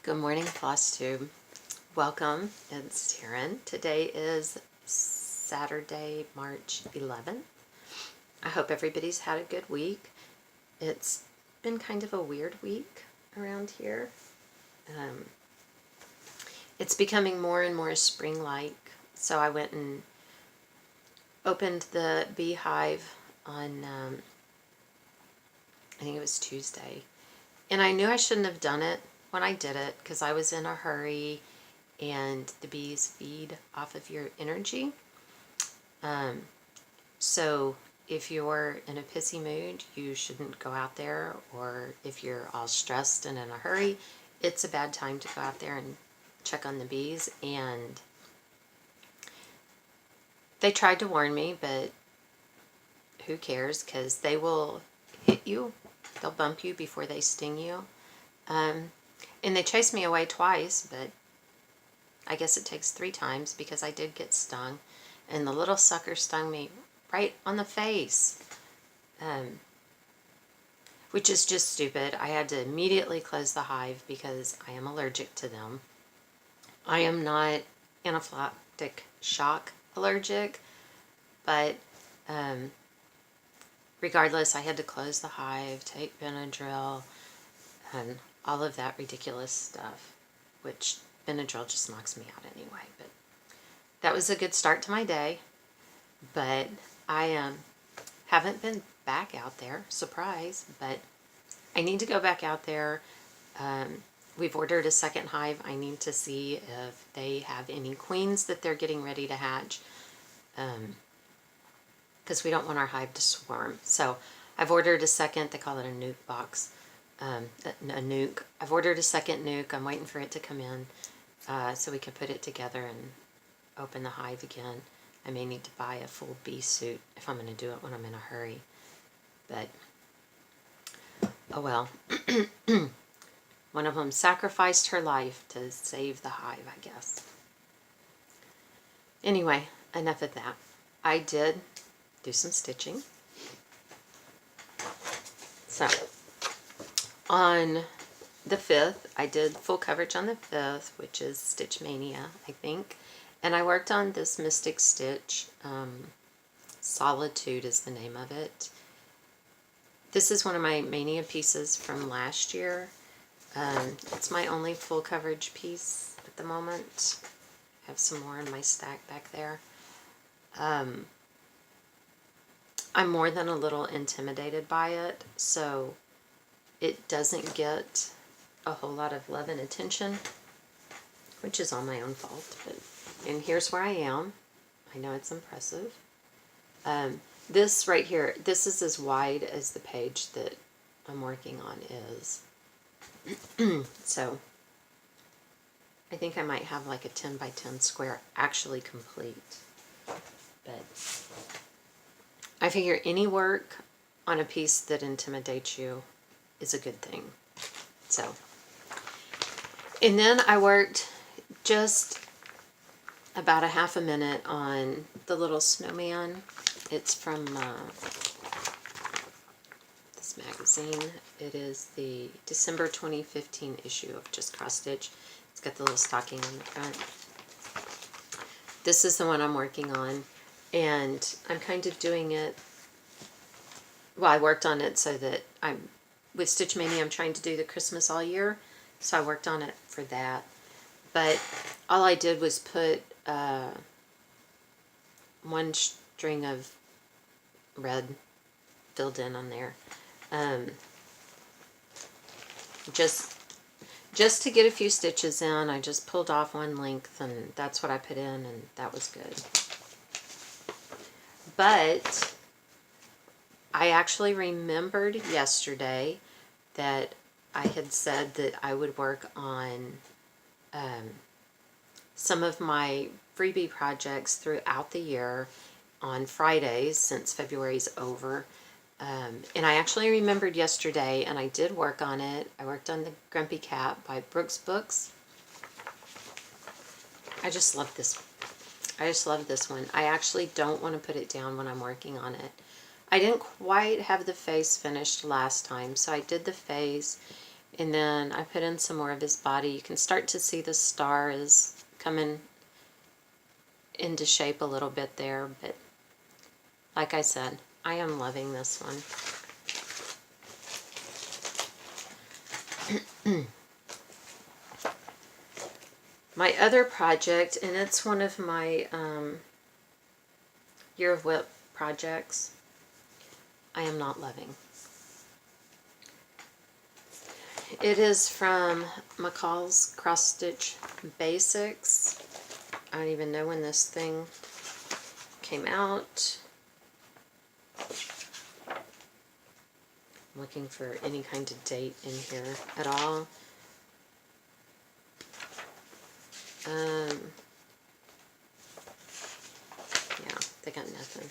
Good morning, Floss Tube. Welcome. It's Taryn. Today is Saturday, March 11th. I hope everybody's had a good week. It's been kind of a weird week around here. It's becoming more and more spring-like. So I went and opened the beehive on, I think it was Tuesday. And I knew I shouldn't have done it when I did it because I was in a hurry, and the bees feed off of your energy. So if you're in a pissy mood, you shouldn't go out there, or if you're all stressed and in a hurry, it's a bad time to go out there and check on the bees. And they tried to warn me, but who cares, because they will hit you. They'll bump you before they sting you. And they chased me away twice, but I guess it takes 3 times because I did get stung. And the little sucker stung me right on the face, which is just stupid. I had to immediately close the hive because I am allergic to them. I am not anaphylactic shock allergic, but regardless, I had to close the hive, take Benadryl, and all of that ridiculous stuff, which Benadryl just knocks me out anyway. But that was a good start to my day. But I haven't been back out there, surprise, but I need to go back out there. We've ordered a second hive. I need to see if they have any queens that they're getting ready to hatch, because we don't want our hive to swarm. So I've ordered a second, they call it a nuke box. A nuke. I've ordered a second nuke. I'm waiting for it to come in so we can put it together and open the hive again. I may need to buy a full bee suit if I'm going to do it when I'm in a hurry. But, oh well. One of them sacrificed her life to save the hive, I guess. Anyway, enough of that. I did do some stitching. So, on the 5th, I did full coverage on the 5th, which is Stitch Mania, I think. And I worked on this Mystic Stitch. Solitude is the name of it. This is one of my Mania pieces from last year. It's my only full coverage piece at the moment. I have some more in my stack back there. I'm more than a little intimidated by it, so it doesn't get a whole lot of love and attention, which is all my own fault. And here's where I am. I know it's impressive. This right here, this is as wide as the page that I'm working on is. So I think I might have like a 10 by 10 square actually complete. But I figure any work on a piece that intimidates you is a good thing. So, and then I worked just about a half a minute on the little snowman. It's from this magazine. It is the December 2015 issue of Just Cross Stitch. It's got the little stocking on the front. This is the one I'm working on, and I'm kind of doing it, well, I worked on it so that with Stitch Mania, I'm trying to do the Christmas all year, so I worked on it for that. But all I did was put one string of red filled in on there, just to get a few stitches in. I just pulled off one length, and that's what I put in, and that was good. But I actually remembered yesterday that I had said that I would work on some of my freebie projects throughout the year on Fridays, since February's over. And I actually remembered yesterday, and I did work on it. I worked on the Grumpy Cat by Brooks Books. I just love this. I just love this one. I actually don't want to put it down when I'm working on it. I didn't quite have the face finished last time, so I did the face, And then I put in some more of his body. You can start to see the star is coming into shape a little bit there, but like I said, I am loving this one. My other project, and it's one of my Year of Whip projects, I am not loving. It is from McCall's Cross Stitch Basics. I don't even know when this thing came out. I'm looking for any kind of date in here at all. Yeah, they got nothing.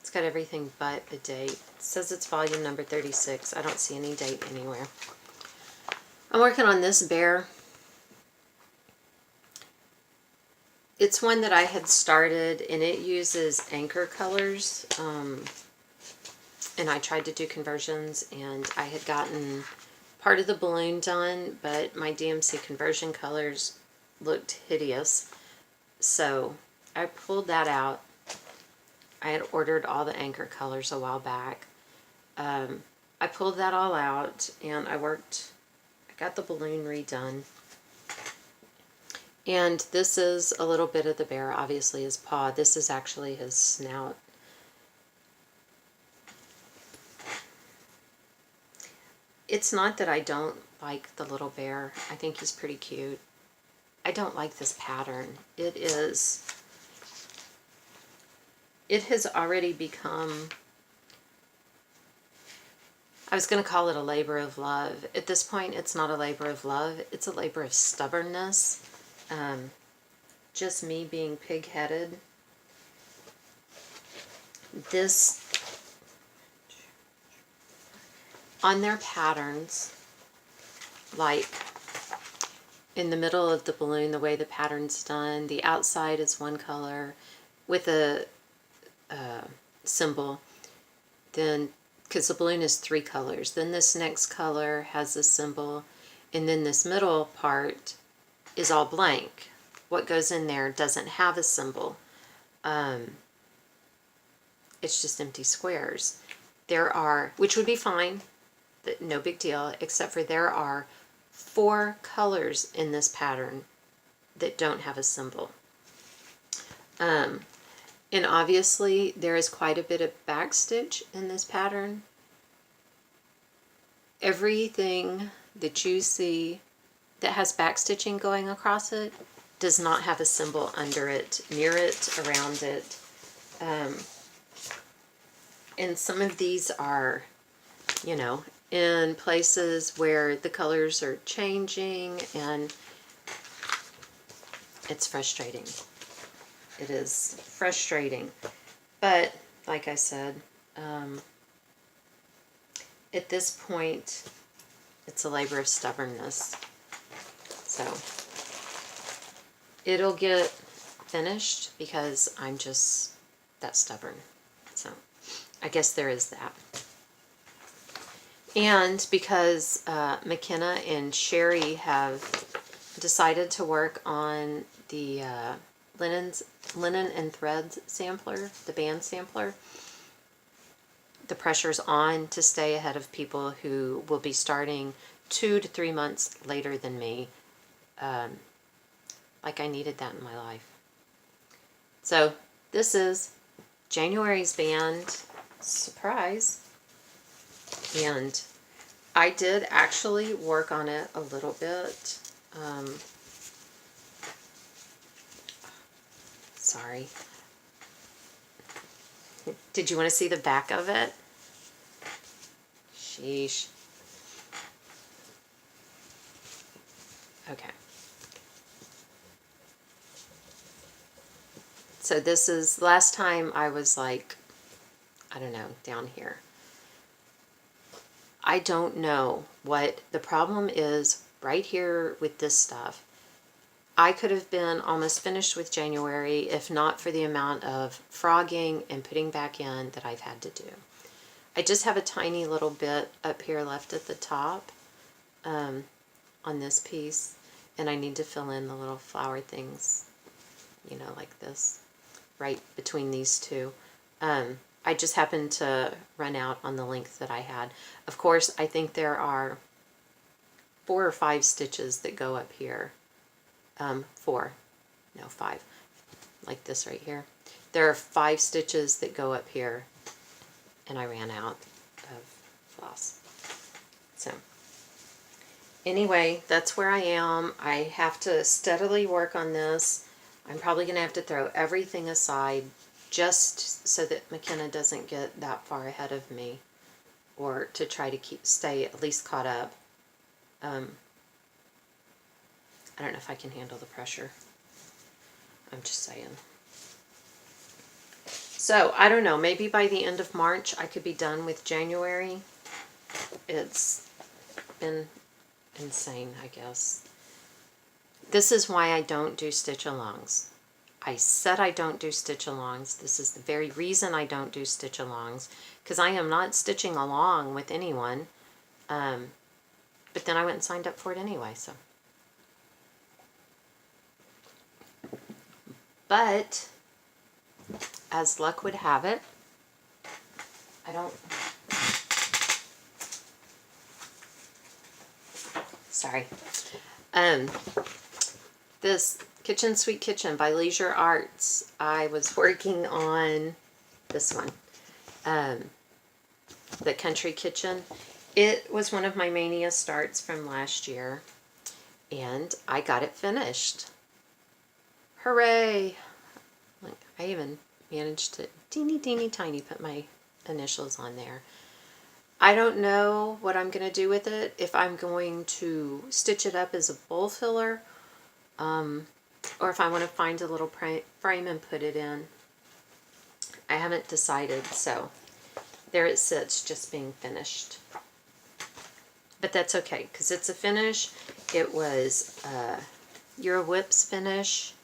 It's got everything but a date. It says it's volume number 36. I don't see any date anywhere. I'm working on this bear. It's one that I had started, and it uses anchor colors. And I tried to do conversions, and I had gotten part of the balloon done, but my DMC conversion colors looked hideous. So I pulled that out. I had ordered all the anchor colors a while back. I pulled that all out, and I got the balloon redone. And this is a little bit of the bear, obviously his paw. This is actually his snout. It's not that I don't like the little bear. I think he's pretty cute. I don't like this pattern. It has already become, I was going to call it a labor of love. At this point, it's not a labor of love. It's a labor of stubbornness. Just me being pig-headed. This, on their patterns, like in the middle of the balloon, the way the pattern's done, the outside is one color with a symbol, then, because the balloon is 3 colors, then this next color has a symbol, and then this middle part is all blank. What goes in there doesn't have a symbol. It's just empty squares. There are, which would be fine, no big deal, except for there are 4 colors in this pattern that don't have a symbol. And obviously there is quite a bit of backstitch in this pattern. Everything that you see that has backstitching going across it does not have a symbol under it, near it, around it. And some of these are, you know, in places where the colors are changing, and it's frustrating. It is frustrating. But, like I said, at this point, it's a labor of stubbornness. So, it'll get finished because I'm just that stubborn. So, I guess there is that. And because McKenna and Sherry have decided to work on the linen and threads sampler, the band sampler, the pressure's on to stay ahead of people who will be starting 2 to 3 months later than me. Like I needed that in my life. So this is January's band surprise. And I did actually work on it a little bit. Sorry. Did you want to see the back of it? Sheesh. Okay. So this is, last time I was like, I don't know, down here. I don't know what the problem is right here with this stuff. I could have been almost finished with January if not for the amount of frogging and putting back in that I've had to do. I just have a tiny little bit up here left at the top on this piece, and I need to fill in the little flower things, you know, like this, right between these two. I just happened to run out on the length that I had. Of course, I think there are 4 or 5 stitches that go up here. 4, no 5, like this right here. There are 5 stitches that go up here, and I ran out of floss. So anyway, that's where I am. I have to steadily work on this. I'm probably going to have to throw everything aside just so that McKenna doesn't get that far ahead of me, or to try to stay at least caught up. I don't know if I can handle the pressure. I'm just saying. So, I don't know, maybe by the end of March I could be done with January. It's been insane, I guess. This is why I don't do stitch-alongs. I said I don't do stitch-alongs. This is the very reason I don't do stitch-alongs, because I am not stitching along with anyone. But then I went and signed up for it anyway, so. But as luck would have it, I don't, sorry. This Kitchen Sweet Kitchen by Leisure Arts, I was working on this one, the Country Kitchen. It was one of my mania starts from last year, and I got it finished. Hooray! Like, I even managed to teeny tiny put my initials on there. I don't know what I'm going to do with it, if I'm going to stitch it up as a bowl filler, or if I want to find a little frame and put it in. I haven't decided, so there it sits, just being finished. But that's okay, because it's a finish. It was Your Whips finish.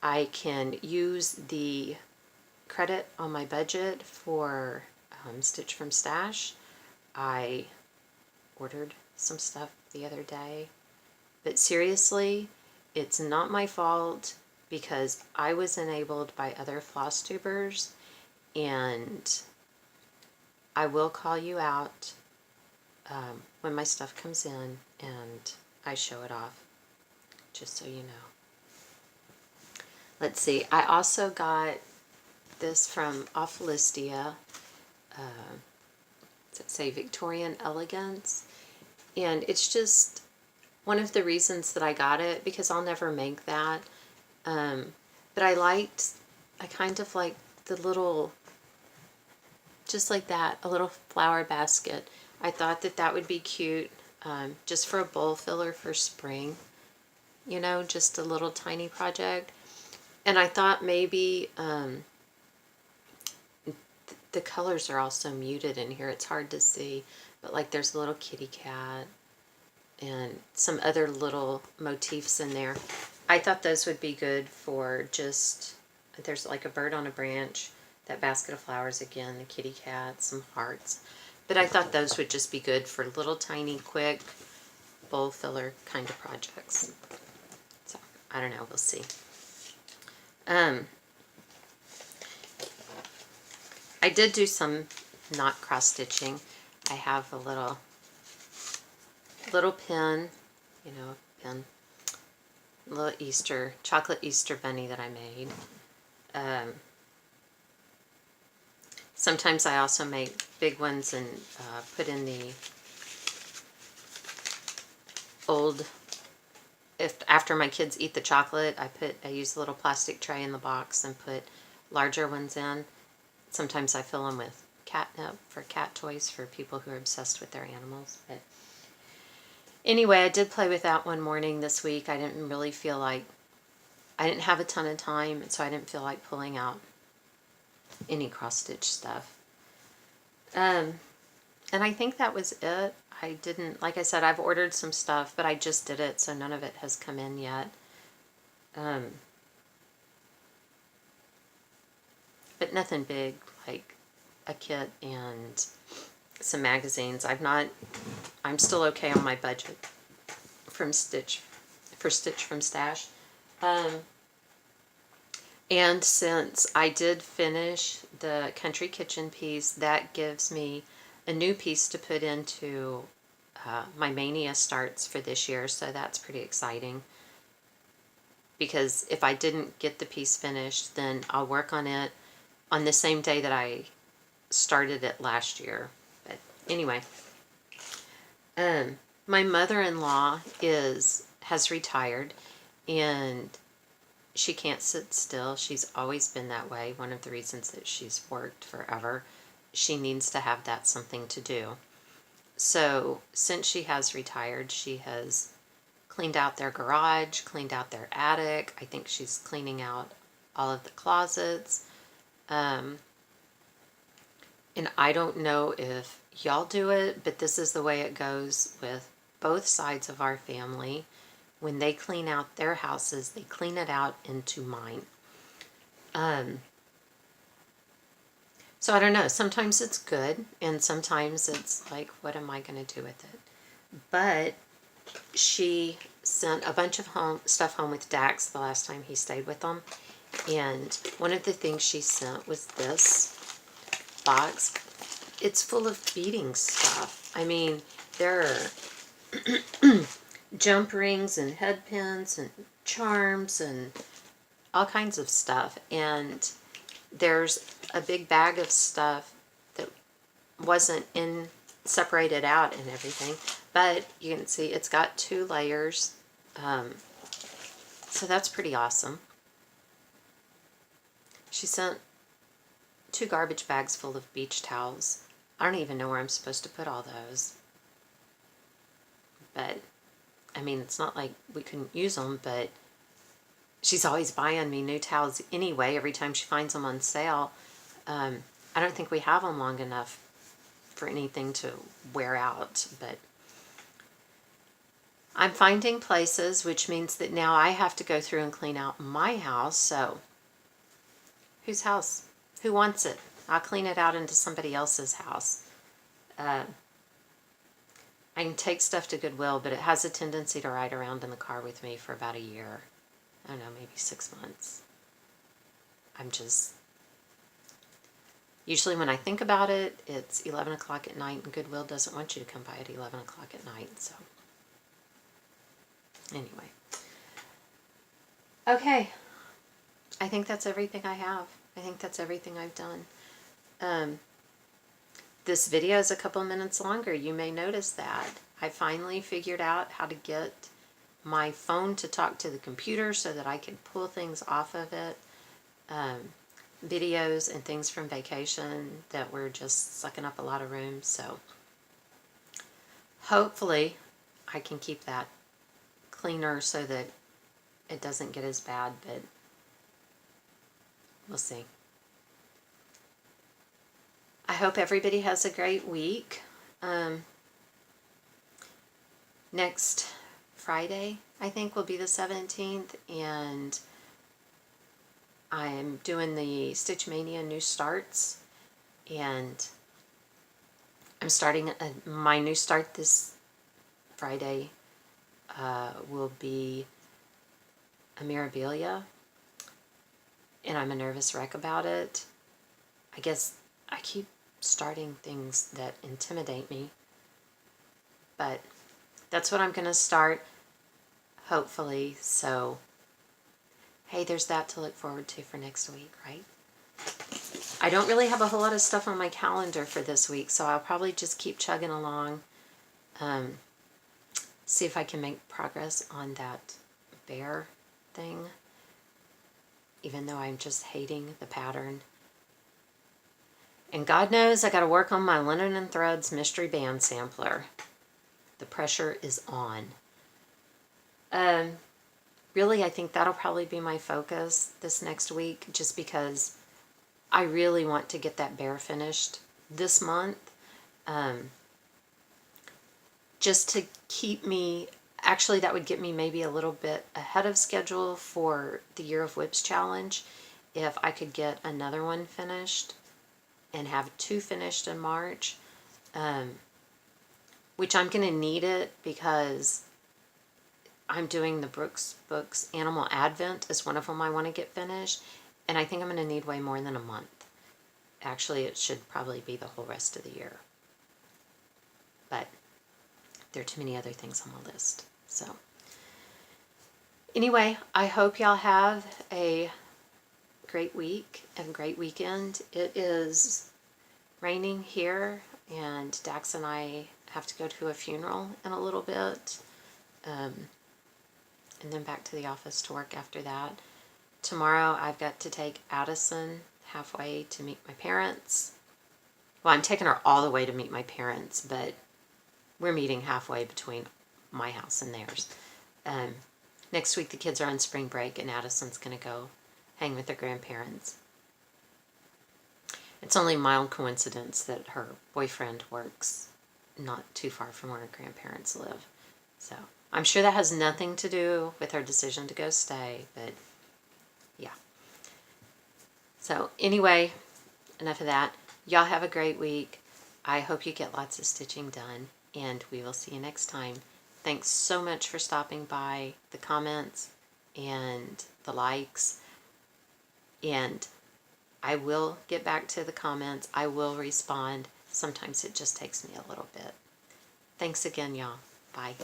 I can use the credit on my budget for Stitch from Stash. I ordered some stuff the other day. But seriously, it's not my fault, because I was enabled by other floss tubers, and I will call you out when my stuff comes in and I show it off, just so you know. Let's see, I also got this from off Listia. Does it say Victorian Elegance? And it's just one of the reasons that I got it, because I'll never make that. But I kind of like the little, just like that, a little flower basket. I thought that that would be cute, just for a bowl filler for spring. You know, just a little tiny project. And I thought maybe, the colors are also muted in here. It's hard to see. But like there's a little kitty cat and some other little motifs in there. I thought those would be good for just, there's like a bird on a branch, that basket of flowers again, the kitty cat, some hearts. But I thought those would just be good for little tiny quick bowl filler kind of projects. So, I don't know, we'll see. I did do some not cross stitching. I have a little pin, you know, pin, little chocolate Easter bunny that I made. Sometimes I also make big ones and put in the old, after my kids eat the chocolate, I use a little plastic tray in the box and put larger ones in. Sometimes I fill them with catnip for cat toys for people who are obsessed with their animals. But anyway, I did play with that one morning this week. I didn't really feel like, I didn't have a ton of time, so I didn't feel like pulling out any cross-stitch stuff. And I think that was it. I didn't, like I said, I've ordered some stuff, but I just did it, so none of it has come in yet. But nothing big, like a kit and some magazines. I'm still okay on my budget from Stitch from Stash. And since I did finish the Country Kitchen piece, that gives me a new piece to put into my Mania starts for this year, so that's pretty exciting. Because if I didn't get the piece finished, then I'll work on it on the same day that I started it last year. But anyway, my mother-in-law has retired, and she can't sit still. She's always been that way. One of the reasons that she's worked forever, she needs to have that something to do. So since she has retired, she has cleaned out their garage, cleaned out their attic. I think she's cleaning out all of the closets. And I don't know if y'all do it, but this is the way it goes with both sides of our family. When they clean out their houses, they clean it out into mine. So I don't know. Sometimes it's good, and sometimes it's like, what am I going to do with it? But she sent a bunch of stuff home with Dax the last time he stayed with them. And one of the things she sent was this box. It's full of beading stuff. I mean, there are jump rings and head pins and charms and all kinds of stuff. And there's a big bag of stuff that wasn't separated out and everything. But you can see it's got 2 layers. So that's pretty awesome. She sent 2 garbage bags full of beach towels. I don't even know where I'm supposed to put all those. But, I mean, it's not like we couldn't use them, but she's always buying me new towels anyway, every time she finds them on sale. I don't think we have them long enough for anything to wear out, but I'm finding places, which means that now I have to go through and clean out my house. So, whose house? Who wants it? I'll clean it out into somebody else's house. I can take stuff to Goodwill, but it has a tendency to ride around in the car with me for about a year. I don't know, maybe 6 months. Usually when I think about it, it's 11 o'clock at night, and Goodwill doesn't want you to come by at 11 o'clock at night, so. Anyway. Okay. I think that's everything I have. I think that's everything I've done. This video is a couple minutes longer. You may notice that. I finally figured out how to get my phone to talk to the computer so that I could pull things off of it. Videos and things from vacation that were just sucking up a lot of room. So hopefully I can keep that cleaner so that it doesn't get as bad, but we'll see. I hope everybody has a great week. Next Friday, I think, will be the 17th, and I'm doing the Stitch Mania New Starts, and I'm starting my new start this Friday will be a Mirabilia, and I'm a nervous wreck about it. I guess I keep starting things that intimidate me, but that's what I'm going to start, hopefully. So, hey, there's that to look forward to for next week, right? I don't really have a whole lot of stuff on my calendar for this week, so I'll probably just keep chugging along. See if I can make progress on that bear thing, even though I'm just hating the pattern. And God knows I got to work on my Linen and Threads Mystery Band Sampler. The pressure is on. Really, I think that'll probably be my focus this next week, just because I really want to get that bear finished this month. Just to keep me, actually that would get me maybe a little bit ahead of schedule for the Year of Whips challenge, if I could get another one finished. and have 2 finished in March, which I'm going to need it because I'm doing the Brooks books. Animal Advent is one of them I want to get finished, and I think I'm going to need way more than a month. Actually, it should probably be the whole rest of the year. But there are too many other things on my list. So anyway, I hope y'all have a great week and a great weekend. It is raining here, and Dax and I have to go to a funeral in a little bit, and then back to the office to work after that. Tomorrow I've got to take Addison halfway to meet my parents. Well, I'm taking her all the way to meet my parents, but we're meeting halfway between my house and theirs. Next week the kids are on spring break, and Addison's going to go hang with their grandparents. It's only a mild coincidence that her boyfriend works not too far from where her grandparents live. So I'm sure that has nothing to do with her decision to go stay, but yeah. So anyway, enough of that. Y'all have a great week. I hope you get lots of stitching done, and we will see you next time. Thanks so much for stopping by, the comments and the likes, and I will get back to the comments. I will respond. Sometimes it just takes me a little bit. Thanks again, y'all. Bye.